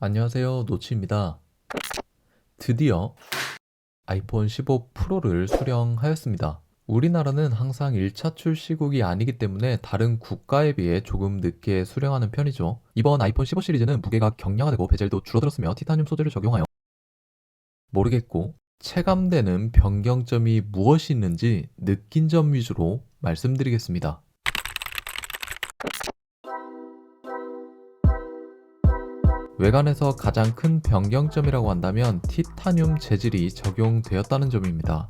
안녕하세요, 노치입니다. 드디어 아이폰 15 프로를 수령하였습니다. 우리나라는 항상 1차 출시국이 아니기 때문에 다른 국가에 비해 조금 늦게 수령하는 편이죠. 이번 아이폰 15 시리즈는 무게가 경량화되고 베젤도 줄어들었으며 티타늄 소재를 적용하여 모르겠고 체감되는 변경점이 무엇이 있는지 느낀 점 위주로 말씀드리겠습니다. 외관에서 가장 큰 변경점이라고 한다면 티타늄 재질이 적용되었다는 점입니다.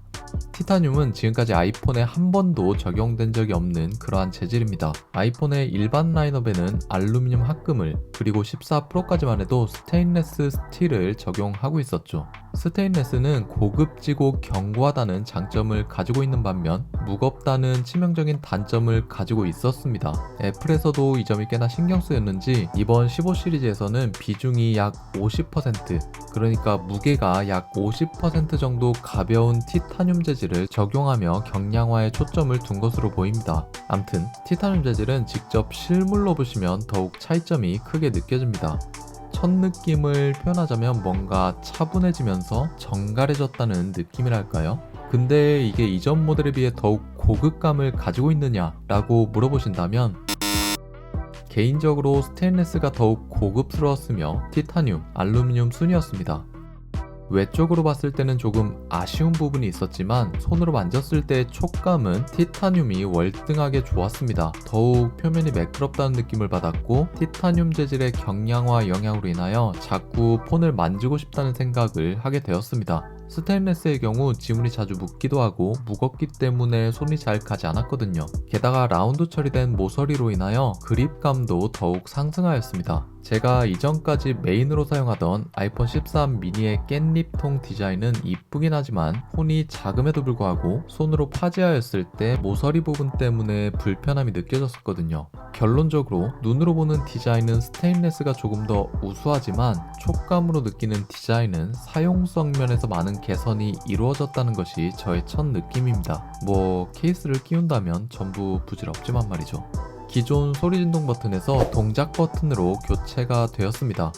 티타늄은 지금까지 아이폰에 한 번도 적용된 적이 없는 그러한 재질입니다. 아이폰의 일반 라인업에는 알루미늄 합금을, 그리고 14 프로까지만 해도 스테인레스 스틸을 적용하고 있었죠. 스테인레스는 고급지고 견고하다는 장점을 가지고 있는 반면 무겁다는 치명적인 단점을 가지고 있었습니다. 애플에서도 이 점이 꽤나 신경 쓰였는지 이번 15 시리즈에서는 비중이 약 50%, 그러니까 무게가 약 50% 정도 가벼운 티타늄 재질을 적용하며 경량화에 초점을 둔 것으로 보입니다. 암튼 티타늄 재질은 직접 실물로 보시면 더욱 차이점이 크게 느껴집니다. 첫 느낌을 표현하자면 뭔가 차분해지면서 정갈해졌다는 느낌이랄까요? 근데 이게 이전 모델에 비해 더욱 고급감을 가지고 있느냐 라고 물어보신다면 개인적으로 스테인레스가 더욱 고급스러웠으며 티타늄, 알루미늄 순이었습니다. 외적으로 봤을 때는 조금 아쉬운 부분이 있었지만 손으로 만졌을 때의 촉감은 티타늄이 월등하게 좋았습니다. 더욱 표면이 매끄럽다는 느낌을 받았고 티타늄 재질의 경량화 영향으로 인하여 자꾸 폰을 만지고 싶다는 생각을 하게 되었습니다. 스테인레스의 경우 지문이 자주 묻기도 하고 무겁기 때문에 손이 잘 가지 않았거든요. 게다가 라운드 처리된 모서리로 인하여 그립감도 더욱 상승하였습니다. 제가 이전까지 메인으로 사용하던 아이폰 13 미니의 깻잎통 디자인은 이쁘긴 하지만 폰이 작음에도 불구하고 손으로 파지하였을 때 모서리 부분 때문에 불편함이 느껴졌었거든요. 결론적으로 눈으로 보는 디자인은 스테인레스가 조금 더 우수하지만 촉감으로 느끼는 디자인은 사용성 면에서 많은 개선이 이루어졌다는 것이 저의 첫 느낌입니다. 케이스를 끼운다면 전부 부질없지만 말이죠. 기존 소리 진동 버튼에서 동작 버튼으로 교체가 되었습니다.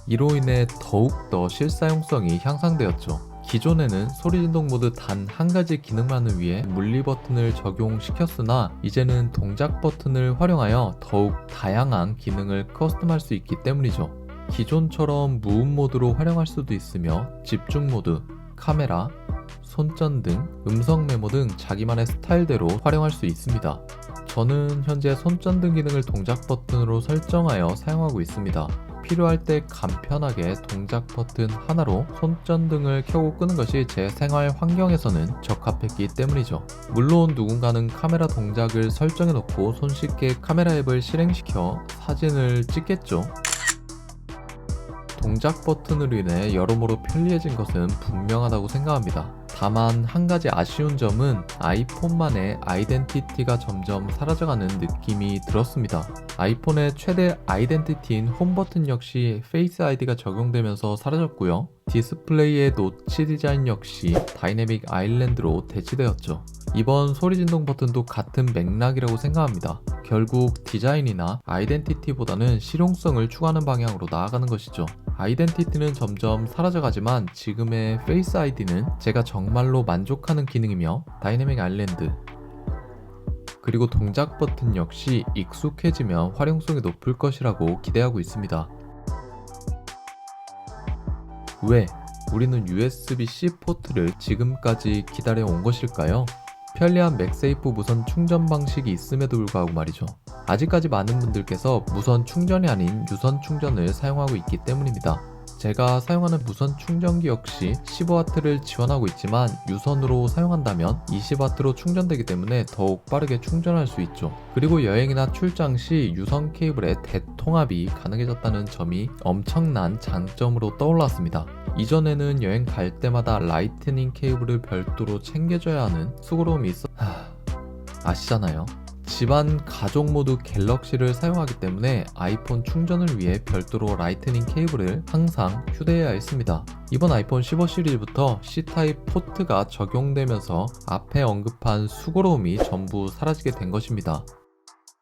이로 인해 더욱더 실사용성이 향상되었죠. 기존에는 소리 진동 모드 단 한 가지 기능만을 위해 물리 버튼을 적용시켰으나 이제는 동작 버튼을 활용하여 더욱 다양한 기능을 커스텀할 수 있기 때문이죠. 기존처럼 무음 모드로 활용할 수도 있으며 집중 모드, 카메라, 손전등, 음성 메모 등 자기만의 스타일대로 활용할 수 있습니다. 저는 현재 손전등 기능을 동작 버튼으로 설정하여 사용하고 있습니다. 필요할 때 간편하게 동작 버튼 하나로 손전등을 켜고 끄는 것이 제 생활 환경에서는 적합했기 때문이죠. 물론 누군가는 카메라 동작을 설정해 놓고 손쉽게 카메라 앱을 실행시켜 사진을 찍겠죠. 동작 버튼으로 인해 여러모로 편리해진 것은 분명하다고 생각합니다. 다만 한 가지 아쉬운 점은 아이폰만의 아이덴티티가 점점 사라져가는 느낌이 들었습니다. 아이폰의 최대 아이덴티티인 홈 버튼 역시 페이스 아이디가 적용되면서 사라졌고요. 디스플레이의 노치 디자인 역시 다이내믹 아일랜드로 대치되었죠. 이번 소리 진동 버튼도 같은 맥락이라고 생각합니다. 결국 디자인이나 아이덴티티보다는 실용성을 추구하는 방향으로 나아가는 것이죠. 아이덴티티는 점점 사라져가지만 지금의 페이스 아이디는 제가 정말로 만족하는 기능이며 다이내믹 아일랜드 그리고 동작 버튼 역시 익숙해지면 활용성이 높을 것이라고 기대하고 있습니다. 왜 우리는 USB-C 포트를 지금까지 기다려온 것일까요? 편리한 맥세이프 무선 충전 방식이 있음에도 불구하고 말이죠. 아직까지 많은 분들께서 무선 충전이 아닌 유선 충전을 사용하고 있기 때문입니다. 제가 사용하는 무선 충전기 역시 15W를 지원하고 있지만 유선으로 사용한다면 20W로 충전되기 때문에 더욱 빠르게 충전할 수 있죠. 그리고 여행이나 출장 시 유선 케이블의 대통합이 가능해졌다는 점이 엄청난 장점으로 떠올랐습니다. 이전에는 여행 갈 때마다 라이트닝 케이블을 별도로 챙겨줘야 하는 수고로움이 아시잖아요. 집안 가족 모두 갤럭시를 사용하기 때문에 아이폰 충전을 위해 별도로 라이트닝 케이블을 항상 휴대해야 했습니다. 이번 아이폰 15 시리즈부터 C타입 포트가 적용되면서 앞에 언급한 수고로움이 전부 사라지게 된 것입니다.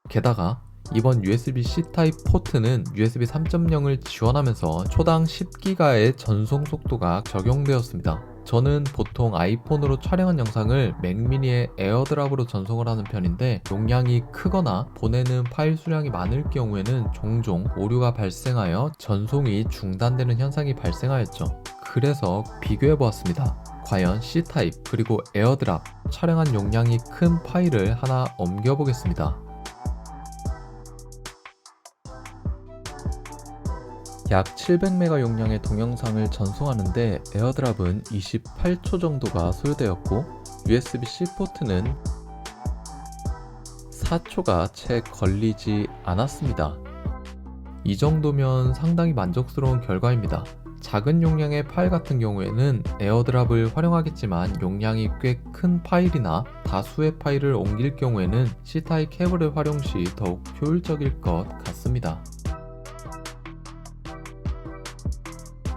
게다가 이번 USB-C 타입 포트는 USB 3.0을 지원하면서 초당 10기가의 전송 속도가 적용되었습니다. 저는 보통 아이폰으로 촬영한 영상을 맥미니의 에어드랍으로 전송을 하는 편인데 용량이 크거나 보내는 파일 수량이 많을 경우에는 종종 오류가 발생하여 전송이 중단되는 현상이 발생하였죠. 그래서 비교해 보았습니다. 과연 C타입 그리고 에어드랍 촬영한 용량이 큰 파일을 하나 옮겨 보겠습니다. 약 700메가 용량의 동영상을 전송하는데 에어드랍은 28초 정도가 소요되었고 USB-C 포트는 4초가 채 걸리지 않았습니다. 이 정도면 상당히 만족스러운 결과입니다. 작은 용량의 파일 같은 경우에는 에어드랍을 활용하겠지만 용량이 꽤 큰 파일이나 다수의 파일을 옮길 경우에는 C타입 케이블을 활용 시 더욱 효율적일 것 같습니다.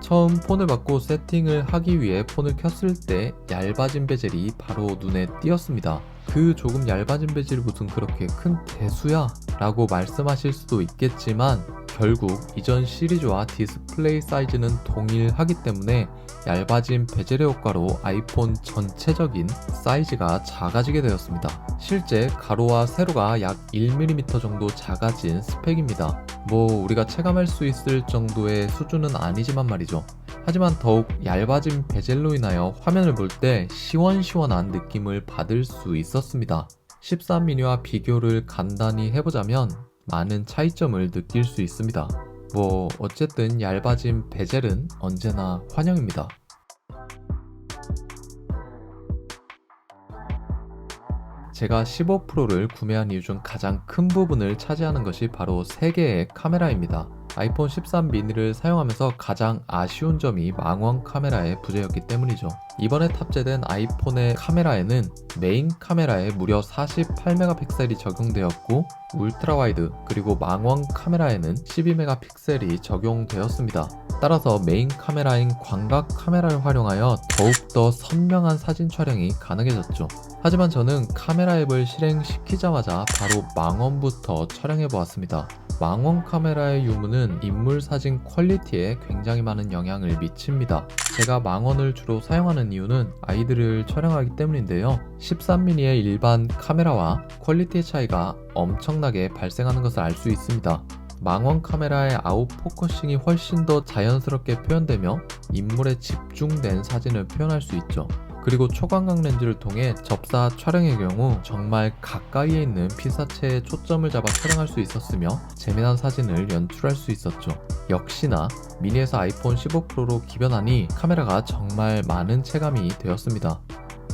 처음 폰을 받고 세팅을 하기 위해 폰을 켰을 때 얇아진 베젤이 바로 눈에 띄었습니다. 그 조금 얇아진 베젤이 무슨 그렇게 큰 대수야? 라고 말씀하실 수도 있겠지만 결국 이전 시리즈와 디스플레이 사이즈는 동일하기 때문에 얇아진 베젤의 효과로 아이폰 전체적인 사이즈가 작아지게 되었습니다. 실제 가로와 세로가 약 1mm 정도 작아진 스펙입니다. 우리가 체감할 수 있을 정도의 수준은 아니지만 말이죠. 하지만 더욱 얇아진 베젤로 인하여 화면을 볼 때 시원시원한 느낌을 받을 수 있었습니다. 13미니와 비교를 간단히 해보자면 많은 차이점을 느낄 수 있습니다. 어쨌든 얇아진 베젤은 언제나 환영입니다. 제가 15 프로를 구매한 이유 중 가장 큰 부분을 차지하는 것이 바로 3개의 카메라입니다. 아이폰 13 미니를 사용하면서 가장 아쉬운 점이 망원 카메라의 부재였기 때문이죠. 이번에 탑재된 아이폰의 카메라에는 메인 카메라에 무려 48메가픽셀이 적용되었고 울트라 와이드 그리고 망원 카메라에는 12메가픽셀이 적용되었습니다. 따라서 메인 카메라인 광각 카메라를 활용하여 더욱더 선명한 사진 촬영이 가능해졌죠. 하지만 저는 카메라 앱을 실행시키자마자 바로 망원부터 촬영해 보았습니다. 망원 카메라의 유무는 인물 사진 퀄리티에 굉장히 많은 영향을 미칩니다. 제가 망원을 주로 사용하는 이유는 아이들을 촬영하기 때문인데요. 13mm의 일반 카메라와 퀄리티의 차이가 엄청나게 발생하는 것을 알 수 있습니다. 망원 카메라의 아웃포커싱이 훨씬 더 자연스럽게 표현되며 인물에 집중된 사진을 표현할 수 있죠. 그리고 초광각 렌즈를 통해 접사 촬영의 경우 정말 가까이에 있는 피사체에 초점을 잡아 촬영할 수 있었으며 재미난 사진을 연출할 수 있었죠. 역시나 미니에서 아이폰 15 프로로 기변하니 카메라가 정말 많은 체감이 되었습니다.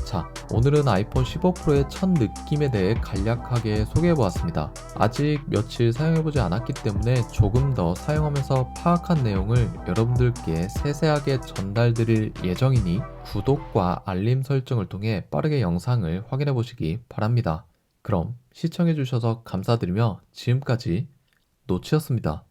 자, 오늘은 아이폰 15 프로의 첫 느낌에 대해 간략하게 소개해보았습니다. 아직 며칠 사용해보지 않았기 때문에 조금 더 사용하면서 파악한 내용을 여러분들께 세세하게 전달드릴 예정이니 구독과 알림 설정을 통해 빠르게 영상을 확인해보시기 바랍니다. 그럼 시청해주셔서 감사드리며 지금까지 노치였습니다.